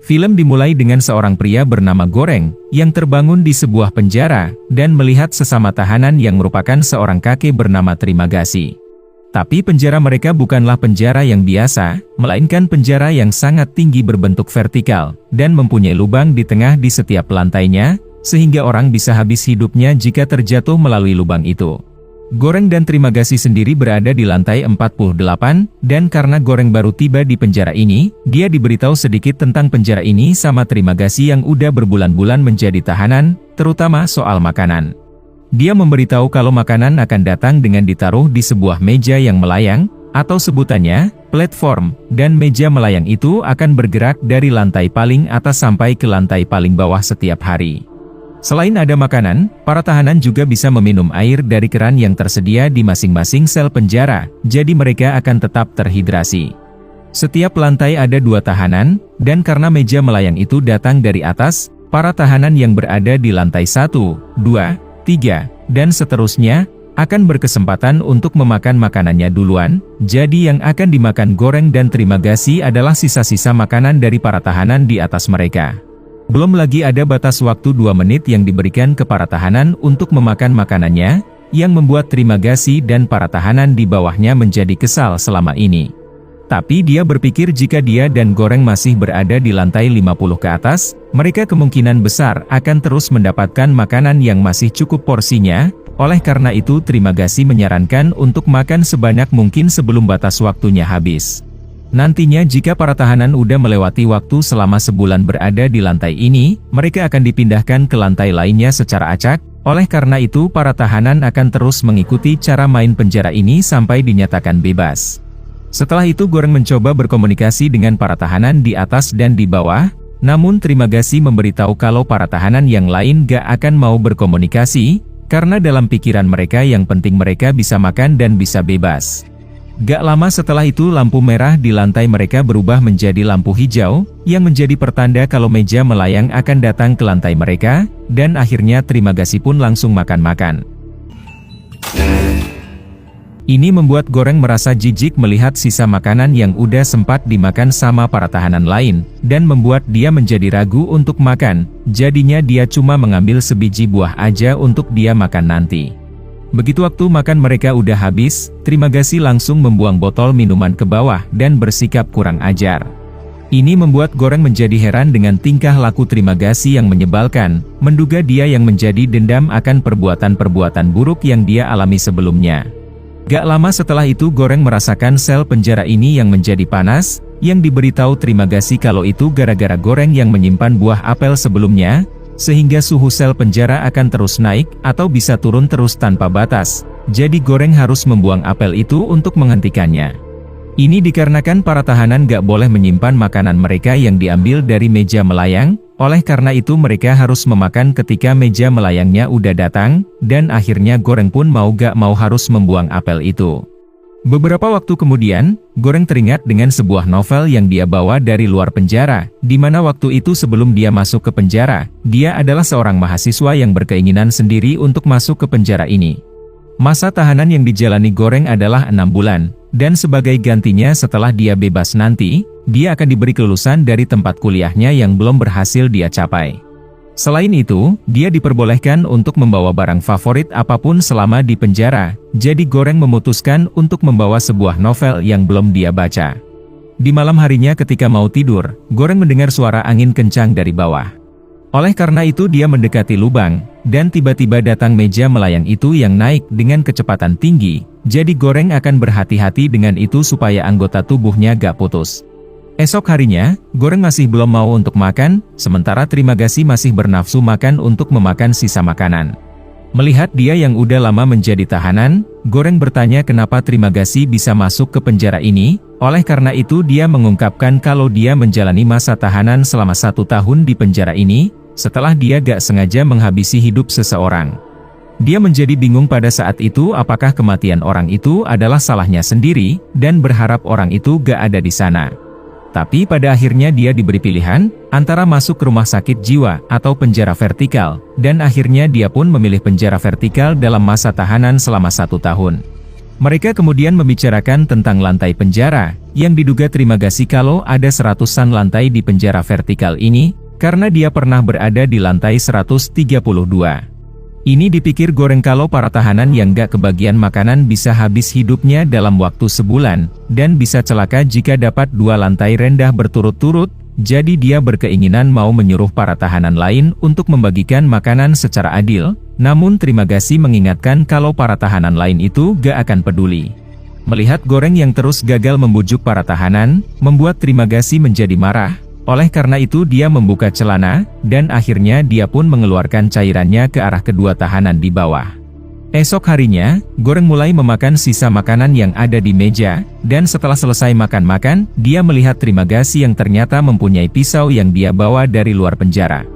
Film dimulai dengan seorang pria bernama Goreng, yang terbangun di sebuah penjara, dan melihat sesama tahanan yang merupakan seorang kakek bernama Trimagasi. Tapi penjara mereka bukanlah penjara yang biasa, melainkan penjara yang sangat tinggi berbentuk vertikal, dan mempunyai lubang di tengah di setiap lantainya, sehingga orang bisa habis hidupnya jika terjatuh melalui lubang itu. Goreng dan Trimagasi sendiri berada di lantai 48, dan karena Goreng baru tiba di penjara ini, dia diberitahu sedikit tentang penjara ini sama Trimagasi yang udah berbulan-bulan menjadi tahanan, terutama soal makanan. Dia memberitahu kalau makanan akan datang dengan ditaruh di sebuah meja yang melayang, atau sebutannya, platform, dan meja melayang itu akan bergerak dari lantai paling atas sampai ke lantai paling bawah setiap hari. Selain ada makanan, para tahanan juga bisa meminum air dari keran yang tersedia di masing-masing sel penjara, jadi mereka akan tetap terhidrasi. Setiap lantai ada 2 tahanan, dan karena meja melayang itu datang dari atas, para tahanan yang berada di lantai 1, 2, 3, dan seterusnya, akan berkesempatan untuk memakan makanannya duluan, jadi yang akan dimakan Goreng dan Trimagasi adalah sisa-sisa makanan dari para tahanan di atas mereka. Belum lagi ada batas waktu 2 menit yang diberikan ke para tahanan untuk memakan makanannya, yang membuat Trimagasi dan para tahanan di bawahnya menjadi kesal selama ini. Tapi dia berpikir jika dia dan Goreng masih berada di lantai 50 ke atas, mereka kemungkinan besar akan terus mendapatkan makanan yang masih cukup porsinya, oleh karena itu Trimagasi menyarankan untuk makan sebanyak mungkin sebelum batas waktunya habis. Nantinya jika para tahanan udah melewati waktu selama sebulan berada di lantai ini, mereka akan dipindahkan ke lantai lainnya secara acak, oleh karena itu para tahanan akan terus mengikuti cara main penjara ini sampai dinyatakan bebas. Setelah itu Goreng mencoba berkomunikasi dengan para tahanan di atas dan di bawah, namun Trimagasi memberitahu kalau para tahanan yang lain gak akan mau berkomunikasi, karena dalam pikiran mereka yang penting mereka bisa makan dan bisa bebas. Gak lama setelah itu lampu merah di lantai mereka berubah menjadi lampu hijau, yang menjadi pertanda kalau meja melayang akan datang ke lantai mereka, dan akhirnya Trimagasi pun langsung makan-makan. Ini membuat Goreng merasa jijik melihat sisa makanan yang udah sempat dimakan sama para tahanan lain, dan membuat dia menjadi ragu untuk makan, jadinya dia cuma mengambil sebiji buah aja untuk dia makan nanti. Begitu waktu makan mereka udah habis, Trimagasi langsung membuang botol minuman ke bawah dan bersikap kurang ajar. Ini membuat Goreng menjadi heran dengan tingkah laku Trimagasi yang menyebalkan, menduga dia yang menjadi dendam akan perbuatan-perbuatan buruk yang dia alami sebelumnya. Gak lama setelah itu Goreng merasakan sel penjara ini yang menjadi panas, yang diberitahu Trimagasi kalau itu gara-gara Goreng yang menyimpan buah apel sebelumnya, sehingga suhu sel penjara akan terus naik, atau bisa turun terus tanpa batas. Jadi Goreng harus membuang apel itu untuk menghentikannya. Ini dikarenakan para tahanan gak boleh menyimpan makanan mereka yang diambil dari meja melayang, oleh karena itu mereka harus memakan ketika meja melayangnya udah datang, dan akhirnya Goreng pun mau gak mau harus membuang apel itu. Beberapa waktu kemudian, Goreng teringat dengan sebuah novel yang dia bawa dari luar penjara, di mana waktu itu sebelum dia masuk ke penjara, dia adalah seorang mahasiswa yang berkeinginan sendiri untuk masuk ke penjara ini. Masa tahanan yang dijalani Goreng adalah 6 bulan, dan sebagai gantinya setelah dia bebas nanti, dia akan diberi kelulusan dari tempat kuliahnya yang belum berhasil dia capai. Selain itu, dia diperbolehkan untuk membawa barang favorit apapun selama di penjara, jadi Goreng memutuskan untuk membawa sebuah novel yang belum dia baca. Di malam harinya ketika mau tidur, Goreng mendengar suara angin kencang dari bawah. Oleh karena itu dia mendekati lubang, dan tiba-tiba datang meja melayang itu yang naik dengan kecepatan tinggi, jadi Goreng akan berhati-hati dengan itu supaya anggota tubuhnya gak putus. Esok harinya, Goreng masih belum mau untuk makan, sementara Trimagasi masih bernafsu makan untuk memakan sisa makanan. Melihat dia yang udah lama menjadi tahanan, Goreng bertanya kenapa Trimagasi bisa masuk ke penjara ini, oleh karena itu dia mengungkapkan kalau dia menjalani masa tahanan selama 1 tahun di penjara ini, setelah dia gak sengaja menghabisi hidup seseorang. Dia menjadi bingung pada saat itu apakah kematian orang itu adalah salahnya sendiri, dan berharap orang itu gak ada di sana. Tapi pada akhirnya dia diberi pilihan, antara masuk ke rumah sakit jiwa atau penjara vertikal, dan akhirnya dia pun memilih penjara vertikal dalam masa tahanan selama 1 tahun. Mereka kemudian membicarakan tentang lantai penjara, yang diduga terima kasih kalau ada seratusan lantai di penjara vertikal ini, karena dia pernah berada di lantai 132. Ini dipikir Goreng kalau para tahanan yang gak kebagian makanan bisa habis hidupnya dalam waktu sebulan, dan bisa celaka jika dapat 2 lantai rendah berturut-turut, jadi dia berkeinginan mau menyuruh para tahanan lain untuk membagikan makanan secara adil, namun terima kasih mengingatkan kalau para tahanan lain itu gak akan peduli. Melihat Goreng yang terus gagal membujuk para tahanan, membuat terima kasih menjadi marah. Oleh karena itu dia membuka celana, dan akhirnya dia pun mengeluarkan cairannya ke arah kedua tahanan di bawah. Esok harinya, Goreng mulai memakan sisa makanan yang ada di meja, dan setelah selesai makan-makan, dia melihat terima kasih yang ternyata mempunyai pisau yang dia bawa dari luar penjara.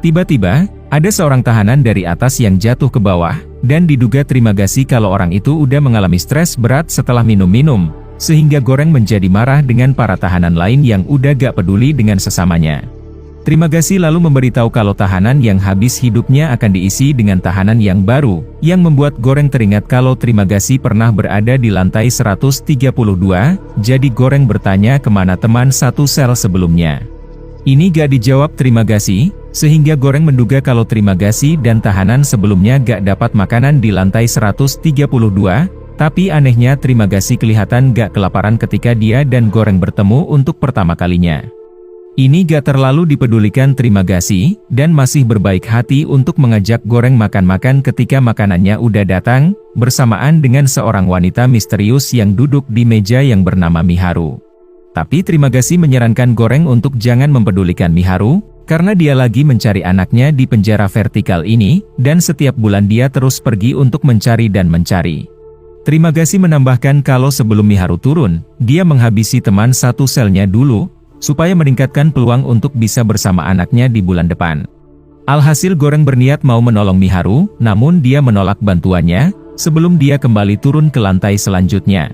Tiba-tiba, ada seorang tahanan dari atas yang jatuh ke bawah, dan diduga terima kasih kalau orang itu udah mengalami stres berat setelah minum-minum, sehingga Goreng menjadi marah dengan para tahanan lain yang udah gak peduli dengan sesamanya. Terima kasih lalu memberitahu kalau tahanan yang habis hidupnya akan diisi dengan tahanan yang baru, yang membuat Goreng teringat kalau terima kasih pernah berada di lantai 132, jadi Goreng bertanya kemana teman satu sel sebelumnya. Ini gak dijawab terima kasih, sehingga Goreng menduga kalau terima kasih dan tahanan sebelumnya gak dapat makanan di lantai 132, tapi anehnya terima kasih kelihatan gak kelaparan ketika dia dan Goreng bertemu untuk pertama kalinya. Ini gak terlalu dipedulikan terima kasih, dan masih berbaik hati untuk mengajak Goreng makan-makan ketika makanannya udah datang, bersamaan dengan seorang wanita misterius yang duduk di meja yang bernama Miharu. Tapi terima kasih menyarankan Goreng untuk jangan mempedulikan Miharu, karena dia lagi mencari anaknya di penjara vertikal ini, dan setiap bulan dia terus pergi untuk mencari dan mencari. Terima kasih menambahkan kalau sebelum Miharu turun, dia menghabisi teman satu selnya dulu, supaya meningkatkan peluang untuk bisa bersama anaknya di bulan depan. Alhasil Goreng berniat mau menolong Miharu, namun dia menolak bantuannya, sebelum dia kembali turun ke lantai selanjutnya.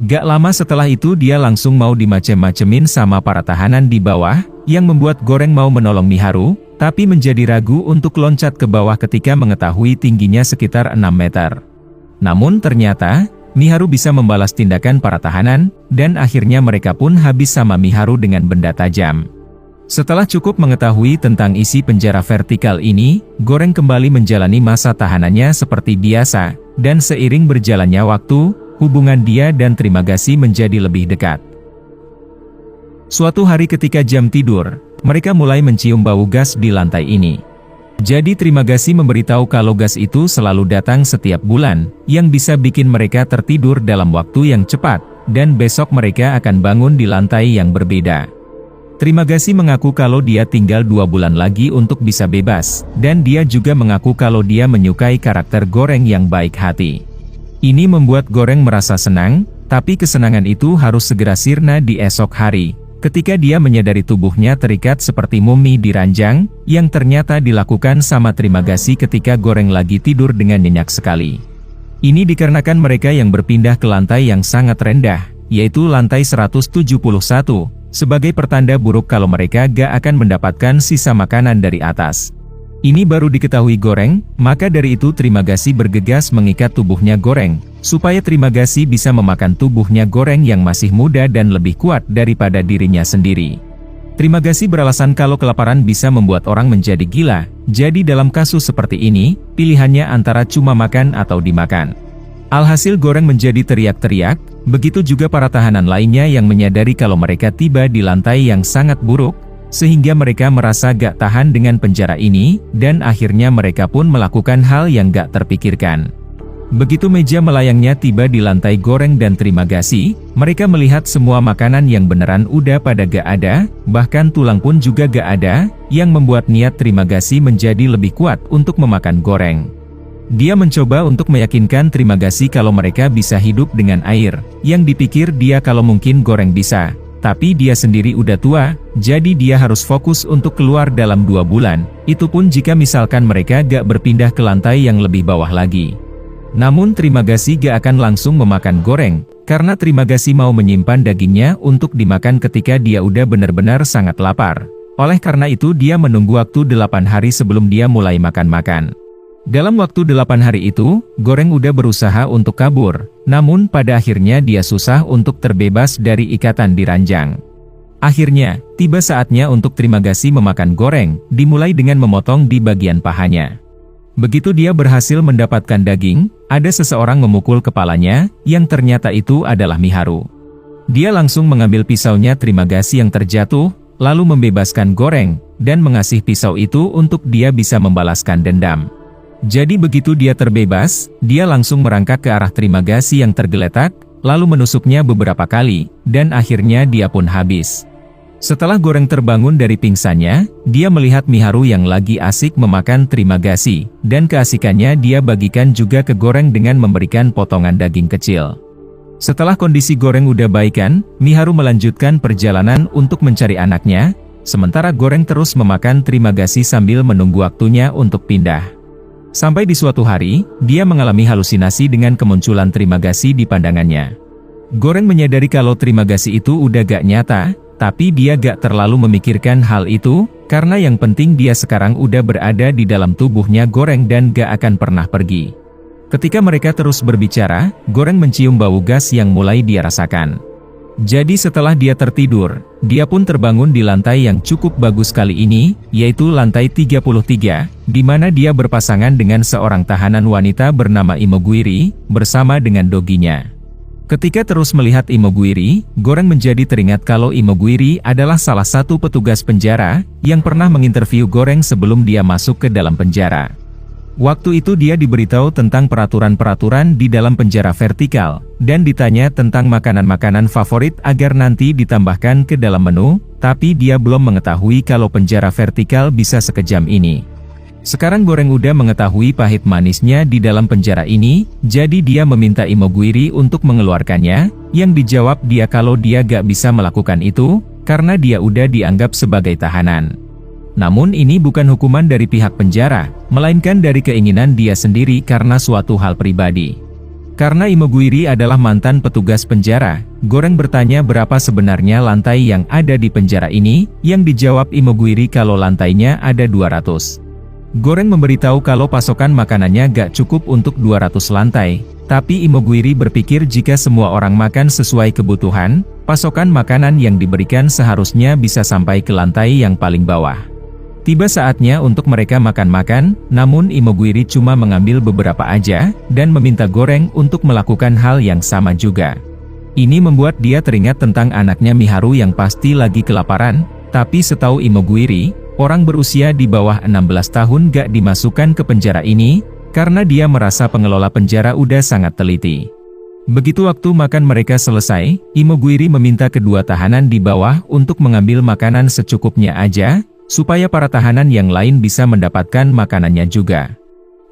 Gak lama setelah itu dia langsung mau dimacem-macemin sama para tahanan di bawah, yang membuat Goreng mau menolong Miharu, tapi menjadi ragu untuk loncat ke bawah ketika mengetahui tingginya sekitar 6 meter. Namun ternyata, Miharu bisa membalas tindakan para tahanan, dan akhirnya mereka pun habis sama Miharu dengan benda tajam. Setelah cukup mengetahui tentang isi penjara vertikal ini, Goreng kembali menjalani masa tahanannya seperti biasa, dan seiring berjalannya waktu, hubungan dia dan terima kasih menjadi lebih dekat. Suatu hari ketika jam tidur, mereka mulai mencium bau gas di lantai ini. Jadi terima kasih memberitahu kalau gas itu selalu datang setiap bulan, yang bisa bikin mereka tertidur dalam waktu yang cepat, dan besok mereka akan bangun di lantai yang berbeda. Terima kasih mengaku kalau dia tinggal 2 bulan lagi untuk bisa bebas, dan dia juga mengaku kalau dia menyukai karakter Goreng yang baik hati. Ini membuat Goreng merasa senang, tapi kesenangan itu harus segera sirna di esok hari, ketika dia menyadari tubuhnya terikat seperti mumi di ranjang, yang ternyata dilakukan sama terima kasih ketika Goreng lagi tidur dengan nyenyak sekali. Ini dikarenakan mereka yang berpindah ke lantai yang sangat rendah, yaitu lantai 171, sebagai pertanda buruk kalau mereka gak akan mendapatkan sisa makanan dari atas. Ini baru diketahui Goreng, maka dari itu terima kasih bergegas mengikat tubuhnya Goreng, supaya terima kasih bisa memakan tubuhnya Goreng yang masih muda dan lebih kuat daripada dirinya sendiri. Terima kasih beralasan kalau kelaparan bisa membuat orang menjadi gila, jadi dalam kasus seperti ini, pilihannya antara cuma makan atau dimakan. Alhasil Goreng menjadi teriak-teriak, begitu juga para tahanan lainnya yang menyadari kalau mereka tiba di lantai yang sangat buruk, sehingga mereka merasa gak tahan dengan penjara ini, dan akhirnya mereka pun melakukan hal yang gak terpikirkan. Begitu meja melayangnya tiba di lantai Goreng dan terima kasih, mereka melihat semua makanan yang beneran udah pada gak ada, bahkan tulang pun juga gak ada, yang membuat niat terima kasih menjadi lebih kuat untuk memakan Goreng. Dia mencoba untuk meyakinkan terima kasih kalau mereka bisa hidup dengan air, yang dipikir dia kalau mungkin Goreng bisa. Tapi dia sendiri udah tua, jadi dia harus fokus untuk keluar dalam 2 bulan, itu pun jika misalkan mereka gak berpindah ke lantai yang lebih bawah lagi. Namun terima kasih gak akan langsung memakan Goreng, karena terima kasih mau menyimpan dagingnya untuk dimakan ketika dia udah benar-benar sangat lapar. Oleh karena itu dia menunggu waktu 8 hari sebelum dia mulai makan-makan. Dalam waktu 8 hari itu, Goreng udah berusaha untuk kabur, namun pada akhirnya dia susah untuk terbebas dari ikatan di ranjang. Akhirnya, tiba saatnya untuk Trimagasi memakan Goreng, dimulai dengan memotong di bagian pahanya. Begitu dia berhasil mendapatkan daging, ada seseorang memukul kepalanya, yang ternyata itu adalah Miharu. Dia langsung mengambil pisaunya Trimagasi yang terjatuh, lalu membebaskan Goreng, dan mengasih pisau itu untuk dia bisa membalaskan dendam. Jadi begitu dia terbebas, dia langsung merangkak ke arah Trimagasi yang tergeletak, lalu menusuknya beberapa kali, dan akhirnya dia pun habis. Setelah Goreng terbangun dari pingsannya, dia melihat Miharu yang lagi asik memakan Trimagasi, dan keasikannya dia bagikan juga ke Goreng dengan memberikan potongan daging kecil. Setelah kondisi Goreng udah baikan, Miharu melanjutkan perjalanan untuk mencari anaknya, sementara Goreng terus memakan Trimagasi sambil menunggu waktunya untuk pindah. Sampai di suatu hari, dia mengalami halusinasi dengan kemunculan Trimagasi di pandangannya. Goreng menyadari kalau Trimagasi itu udah gak nyata, tapi dia gak terlalu memikirkan hal itu, karena yang penting dia sekarang udah berada di dalam tubuhnya Goreng dan gak akan pernah pergi. Ketika mereka terus berbicara, Goreng mencium bau gas yang mulai dia rasakan. Jadi setelah dia tertidur, dia pun terbangun di lantai yang cukup bagus kali ini, yaitu lantai 33, di mana dia berpasangan dengan seorang tahanan wanita bernama Imogiri, bersama dengan doginya. Ketika terus melihat Imogiri, Goreng menjadi teringat kalau Imogiri adalah salah satu petugas penjara, yang pernah menginterview Goreng sebelum dia masuk ke dalam penjara. Waktu itu dia diberitahu tentang peraturan-peraturan di dalam penjara vertikal, dan ditanya tentang makanan-makanan favorit agar nanti ditambahkan ke dalam menu, tapi dia belum mengetahui kalau penjara vertikal bisa sekejam ini. Sekarang Goreng udah mengetahui pahit manisnya di dalam penjara ini, jadi dia meminta Imogiri untuk mengeluarkannya, yang dijawab dia kalau dia gak bisa melakukan itu, karena dia udah dianggap sebagai tahanan. Namun ini bukan hukuman dari pihak penjara, melainkan dari keinginan dia sendiri karena suatu hal pribadi. Karena Imogiri adalah mantan petugas penjara, Goreng bertanya berapa sebenarnya lantai yang ada di penjara ini, yang dijawab Imogiri kalau lantainya ada 200. Goreng memberitahu kalau pasokan makanannya gak cukup untuk 200 lantai, tapi Imogiri berpikir jika semua orang makan sesuai kebutuhan, pasokan makanan yang diberikan seharusnya bisa sampai ke lantai yang paling bawah. Tiba saatnya untuk mereka makan-makan, namun Imogiri cuma mengambil beberapa aja, dan meminta Goreng untuk melakukan hal yang sama juga. Ini membuat dia teringat tentang anaknya Miharu yang pasti lagi kelaparan, tapi setahu Imogiri, orang berusia di bawah 16 tahun gak dimasukkan ke penjara ini, karena dia merasa pengelola penjara udah sangat teliti. Begitu waktu makan mereka selesai, Imogiri meminta kedua tahanan di bawah untuk mengambil makanan secukupnya aja, supaya para tahanan yang lain bisa mendapatkan makanannya juga.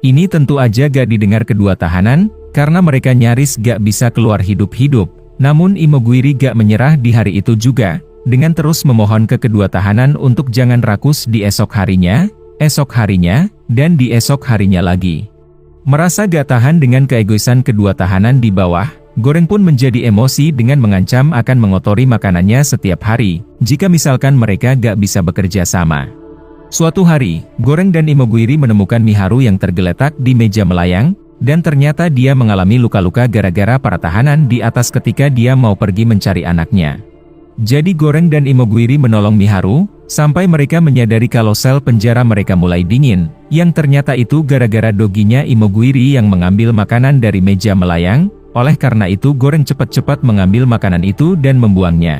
Ini tentu aja gak didengar kedua tahanan, karena mereka nyaris gak bisa keluar hidup-hidup, namun Imogiri gak menyerah di hari itu juga, dengan terus memohon ke kedua tahanan untuk jangan rakus di esok harinya, dan di esok harinya lagi. Merasa gak tahan dengan keegoisan kedua tahanan di bawah, Goreng pun menjadi emosi dengan mengancam akan mengotori makanannya setiap hari, jika misalkan mereka gak bisa bekerja sama. Suatu hari, Goreng dan Imogiri menemukan Miharu yang tergeletak di meja melayang, dan ternyata dia mengalami luka-luka gara-gara para tahanan di atas ketika dia mau pergi mencari anaknya. Jadi Goreng dan Imogiri menolong Miharu, sampai mereka menyadari kalau sel penjara mereka mulai dingin, yang ternyata itu gara-gara doginya Imogiri yang mengambil makanan dari meja melayang. Oleh karena itu Goreng cepat-cepat mengambil makanan itu dan membuangnya.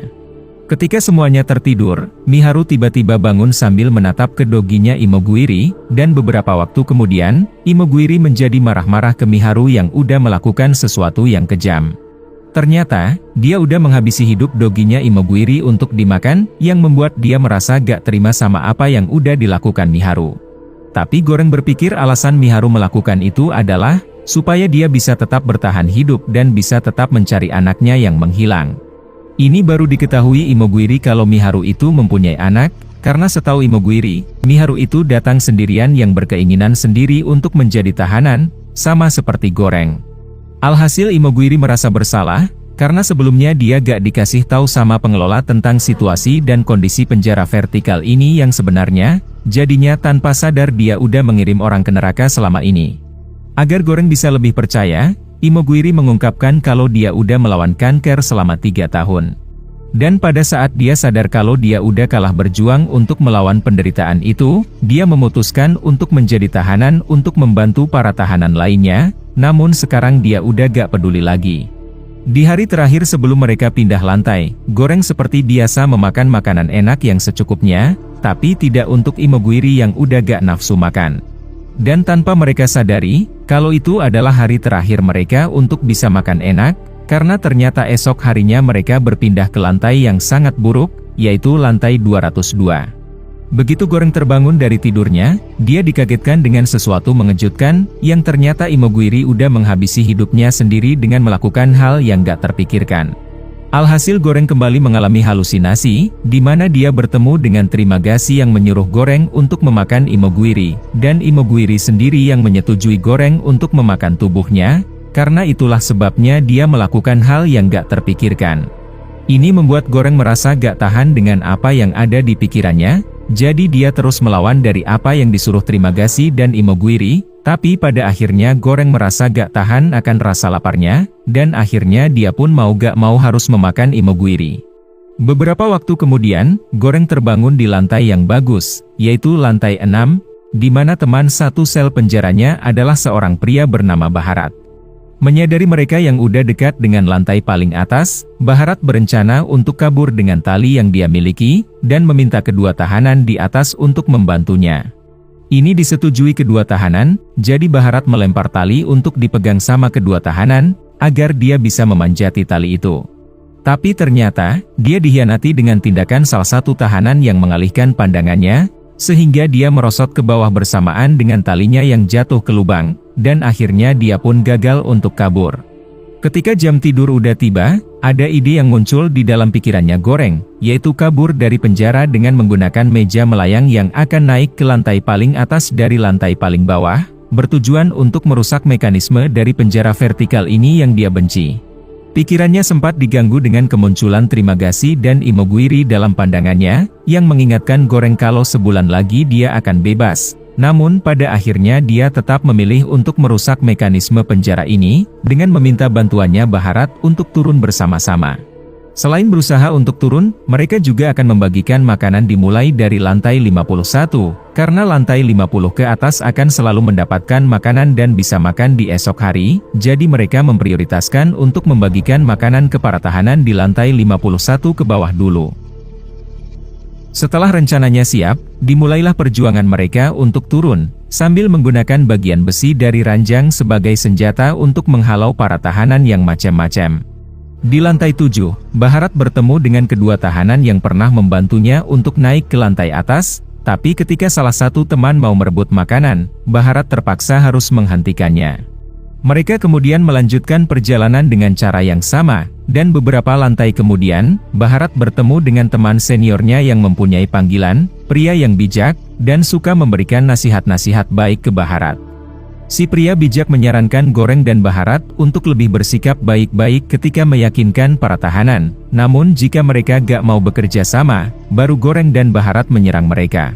Ketika semuanya tertidur, Miharu tiba-tiba bangun sambil menatap ke doginya Imogiri, dan beberapa waktu kemudian, Imogiri menjadi marah-marah ke Miharu yang udah melakukan sesuatu yang kejam. Ternyata, dia udah menghabisi hidup doginya Imogiri untuk dimakan, yang membuat dia merasa gak terima sama apa yang udah dilakukan Miharu. Tapi Goreng berpikir alasan Miharu melakukan itu adalah supaya dia bisa tetap bertahan hidup dan bisa tetap mencari anaknya yang menghilang. Ini baru diketahui Imogiri kalau Miharu itu mempunyai anak, karena setahu Imogiri, Miharu itu datang sendirian yang berkeinginan sendiri untuk menjadi tahanan, sama seperti Goreng. Alhasil Imogiri merasa bersalah, karena sebelumnya dia gak dikasih tahu sama pengelola tentang situasi dan kondisi penjara vertikal ini yang sebenarnya, jadinya tanpa sadar dia udah mengirim orang ke neraka selama ini. Agar Goreng bisa lebih percaya, Imogiri mengungkapkan kalau dia udah melawan kanker selama 3 tahun. Dan pada saat dia sadar kalau dia udah kalah berjuang untuk melawan penderitaan itu, dia memutuskan untuk menjadi tahanan untuk membantu para tahanan lainnya, namun sekarang dia udah gak peduli lagi. Di hari terakhir sebelum mereka pindah lantai, Goreng seperti biasa memakan makanan enak yang secukupnya, tapi tidak untuk Imogiri yang udah gak nafsu makan. Dan tanpa mereka sadari, kalau itu adalah hari terakhir mereka untuk bisa makan enak, karena ternyata esok harinya mereka berpindah ke lantai yang sangat buruk, yaitu lantai 202. Begitu Goreng terbangun dari tidurnya, dia dikagetkan dengan sesuatu mengejutkan, yang ternyata Imogiri udah menghabisi hidupnya sendiri dengan melakukan hal yang gak terpikirkan. Alhasil Goreng kembali mengalami halusinasi, di mana dia bertemu dengan Trimagasi yang menyuruh Goreng untuk memakan Imogiri, dan Imogiri sendiri yang menyetujui Goreng untuk memakan tubuhnya, karena itulah sebabnya dia melakukan hal yang gak terpikirkan. Ini membuat Goreng merasa gak tahan dengan apa yang ada di pikirannya, jadi dia terus melawan dari apa yang disuruh Trimagasi dan Imogiri, tapi pada akhirnya Goreng merasa gak tahan akan rasa laparnya, dan akhirnya dia pun mau gak mau harus memakan Imogiri. Beberapa waktu kemudian, Goreng terbangun di lantai yang bagus, yaitu lantai 6, di mana teman satu sel penjaranya adalah seorang pria bernama Baharat. Menyadari mereka yang udah dekat dengan lantai paling atas, Baharat berencana untuk kabur dengan tali yang dia miliki, dan meminta kedua tahanan di atas untuk membantunya. Ini disetujui kedua tahanan, jadi Baharat melempar tali untuk dipegang sama kedua tahanan, agar dia bisa memanjati tali itu. Tapi ternyata, dia dikhianati dengan tindakan salah satu tahanan yang mengalihkan pandangannya, sehingga dia merosot ke bawah bersamaan dengan talinya yang jatuh ke lubang, dan akhirnya dia pun gagal untuk kabur. Ketika jam tidur udah tiba, ada ide yang muncul di dalam pikirannya Goreng, yaitu kabur dari penjara dengan menggunakan meja melayang yang akan naik ke lantai paling atas dari lantai paling bawah, bertujuan untuk merusak mekanisme dari penjara vertikal ini yang dia benci. Pikirannya sempat diganggu dengan kemunculan Trimagasi dan Imogiri dalam pandangannya, yang mengingatkan Goreng kalau sebulan lagi dia akan bebas. Namun pada akhirnya dia tetap memilih untuk merusak mekanisme penjara ini, dengan meminta bantuannya Baharat untuk turun bersama-sama. Selain berusaha untuk turun, mereka juga akan membagikan makanan dimulai dari lantai 51, karena lantai 50 ke atas akan selalu mendapatkan makanan dan bisa makan di esok hari, jadi mereka memprioritaskan untuk membagikan makanan ke para tahanan di lantai 51 ke bawah dulu. Setelah rencananya siap, dimulailah perjuangan mereka untuk turun, sambil menggunakan bagian besi dari ranjang sebagai senjata untuk menghalau para tahanan yang macam-macam. Di lantai 7, Baharat bertemu dengan kedua tahanan yang pernah membantunya untuk naik ke lantai atas, tapi ketika salah satu teman mau merebut makanan, Baharat terpaksa harus menghentikannya. Mereka kemudian melanjutkan perjalanan dengan cara yang sama, dan beberapa lantai kemudian, Baharat bertemu dengan teman seniornya yang mempunyai panggilan, pria yang bijak, dan suka memberikan nasihat-nasihat baik ke Baharat. Si pria bijak menyarankan Goreng dan Baharat untuk lebih bersikap baik-baik ketika meyakinkan para tahanan, namun jika mereka gak mau bekerja sama, baru Goreng dan Baharat menyerang mereka.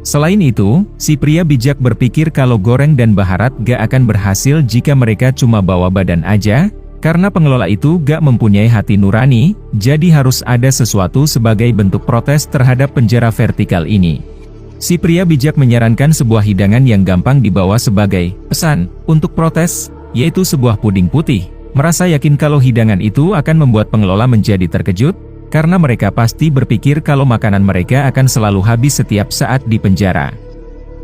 Selain itu, si pria bijak berpikir kalau Goreng dan Baharat gak akan berhasil jika mereka cuma bawa badan aja, karena pengelola itu gak mempunyai hati nurani, jadi harus ada sesuatu sebagai bentuk protes terhadap penjara vertikal ini. Si pria bijak menyarankan sebuah hidangan yang gampang dibawa sebagai pesan untuk protes, yaitu sebuah puding putih. Merasa yakin kalau hidangan itu akan membuat pengelola menjadi terkejut, karena mereka pasti berpikir kalau makanan mereka akan selalu habis setiap saat di penjara.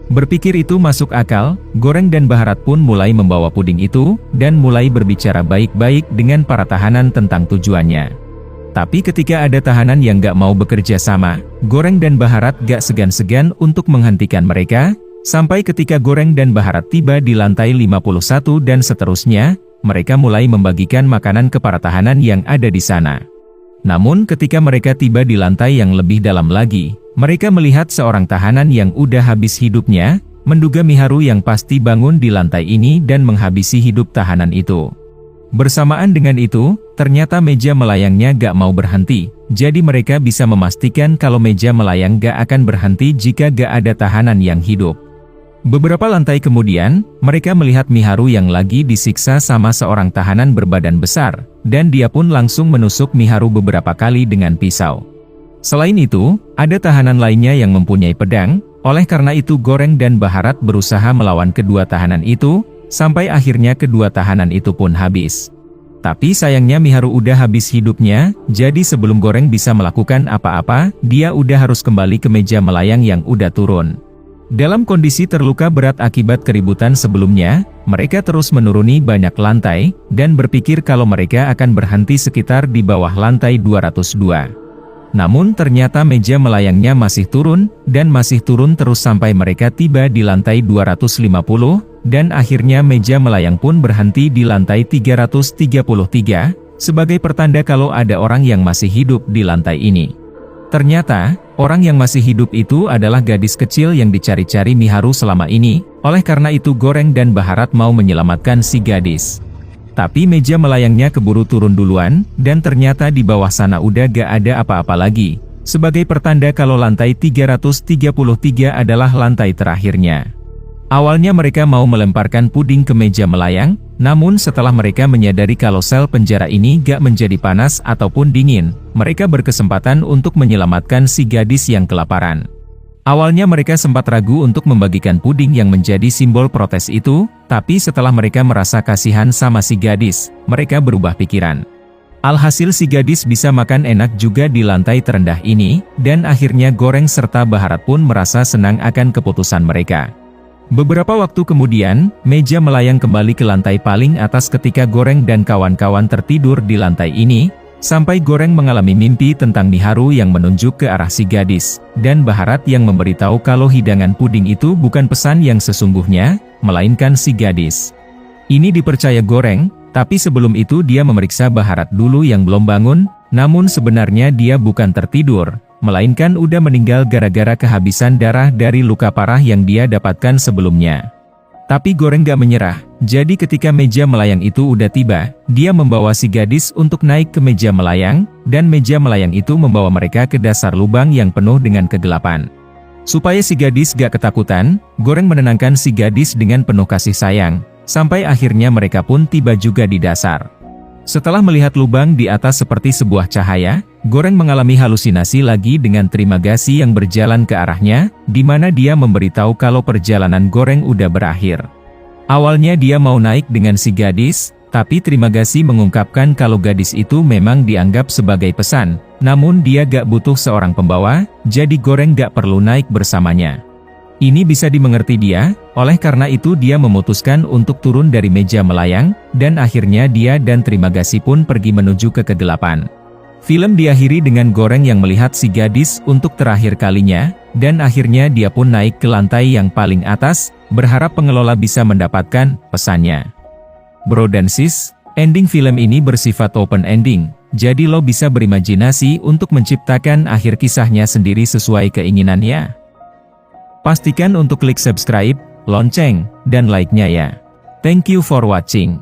Berpikir itu masuk akal, Goreng dan Baharat pun mulai membawa puding itu, dan mulai berbicara baik-baik dengan para tahanan tentang tujuannya. Tapi ketika ada tahanan yang gak mau bekerja sama, Goreng dan Baharat gak segan-segan untuk menghentikan mereka, sampai ketika Goreng dan Baharat tiba di lantai 51 dan seterusnya, mereka mulai membagikan makanan ke para tahanan yang ada di sana. Namun ketika mereka tiba di lantai yang lebih dalam lagi, mereka melihat seorang tahanan yang udah habis hidupnya, menduga Miharu yang pasti bangun di lantai ini dan menghabisi hidup tahanan itu. Bersamaan dengan itu, Ternyata meja melayangnya gak mau berhenti, jadi mereka bisa memastikan kalau meja melayang gak akan berhenti jika gak ada tahanan yang hidup. Beberapa lantai kemudian, mereka melihat Miharu yang lagi disiksa sama seorang tahanan berbadan besar, dan dia pun langsung menusuk Miharu beberapa kali dengan pisau. Selain itu, ada tahanan lainnya yang mempunyai pedang, oleh karena itu Goreng dan Baharat berusaha melawan kedua tahanan itu, sampai akhirnya kedua tahanan itu pun habis. Tapi sayangnya Miharu udah habis hidupnya, jadi sebelum Goreng bisa melakukan apa-apa, dia udah harus kembali ke meja melayang yang udah turun. Dalam kondisi terluka berat akibat keributan sebelumnya, mereka terus menuruni banyak lantai, dan berpikir kalau mereka akan berhenti sekitar di bawah lantai 202. Namun ternyata meja melayangnya masih turun, dan masih turun terus sampai mereka tiba di lantai 250, dan akhirnya meja melayang pun berhenti di lantai 333, sebagai pertanda kalau ada orang yang masih hidup di lantai ini. Ternyata, orang yang masih hidup itu adalah gadis kecil yang dicari-cari Miharu selama ini, oleh karena itu Goreng dan Baharat mau menyelamatkan si gadis. Tapi meja melayangnya keburu turun duluan, dan ternyata di bawah sana udah gak ada apa-apa lagi, sebagai pertanda kalau lantai 333 adalah lantai terakhirnya. Awalnya mereka mau melemparkan puding ke meja melayang, namun setelah mereka menyadari kalau sel penjara ini gak menjadi panas ataupun dingin, mereka berkesempatan untuk menyelamatkan si gadis yang kelaparan. Awalnya mereka sempat ragu untuk membagikan puding yang menjadi simbol protes itu, tapi setelah mereka merasa kasihan sama si gadis, mereka berubah pikiran. Alhasil si gadis bisa makan enak juga di lantai terendah ini, dan akhirnya Goreng serta Baharat pun merasa senang akan keputusan mereka. Beberapa waktu kemudian, meja melayang kembali ke lantai paling atas ketika Goreng dan kawan-kawan tertidur di lantai ini, sampai Goreng mengalami mimpi tentang Miharu yang menunjuk ke arah si gadis, dan Baharat yang memberitahu kalau hidangan puding itu bukan pesan yang sesungguhnya, melainkan si gadis. Ini dipercaya Goreng, tapi sebelum itu dia memeriksa Baharat dulu yang belum bangun, namun sebenarnya dia bukan tertidur, melainkan udah meninggal gara-gara kehabisan darah dari luka parah yang dia dapatkan sebelumnya. Tapi Goreng gak menyerah, jadi ketika meja melayang itu udah tiba, dia membawa si gadis untuk naik ke meja melayang, dan meja melayang itu membawa mereka ke dasar lubang yang penuh dengan kegelapan. Supaya si gadis gak ketakutan, Goreng menenangkan si gadis dengan penuh kasih sayang, sampai akhirnya mereka pun tiba juga di dasar. Setelah melihat lubang di atas seperti sebuah cahaya, Goreng mengalami halusinasi lagi dengan Trimagasi yang berjalan ke arahnya, di mana dia memberitahu kalau perjalanan Goreng udah berakhir. Awalnya dia mau naik dengan si gadis, tapi Trimagasi mengungkapkan kalau gadis itu memang dianggap sebagai pesan, namun dia gak butuh seorang pembawa, jadi Goreng gak perlu naik bersamanya. Ini bisa dimengerti dia, oleh karena itu dia memutuskan untuk turun dari meja melayang, dan akhirnya dia dan Trimagasi pun pergi menuju ke kegelapan. Film diakhiri dengan Goreng yang melihat si gadis untuk terakhir kalinya, dan akhirnya dia pun naik ke lantai yang paling atas, berharap pengelola bisa mendapatkan pesannya. Bro dan sis, ending film ini bersifat open ending, jadi lo bisa berimajinasi untuk menciptakan akhir kisahnya sendiri sesuai keinginannya. Pastikan untuk klik subscribe, lonceng, dan like-nya ya. Thank you for watching.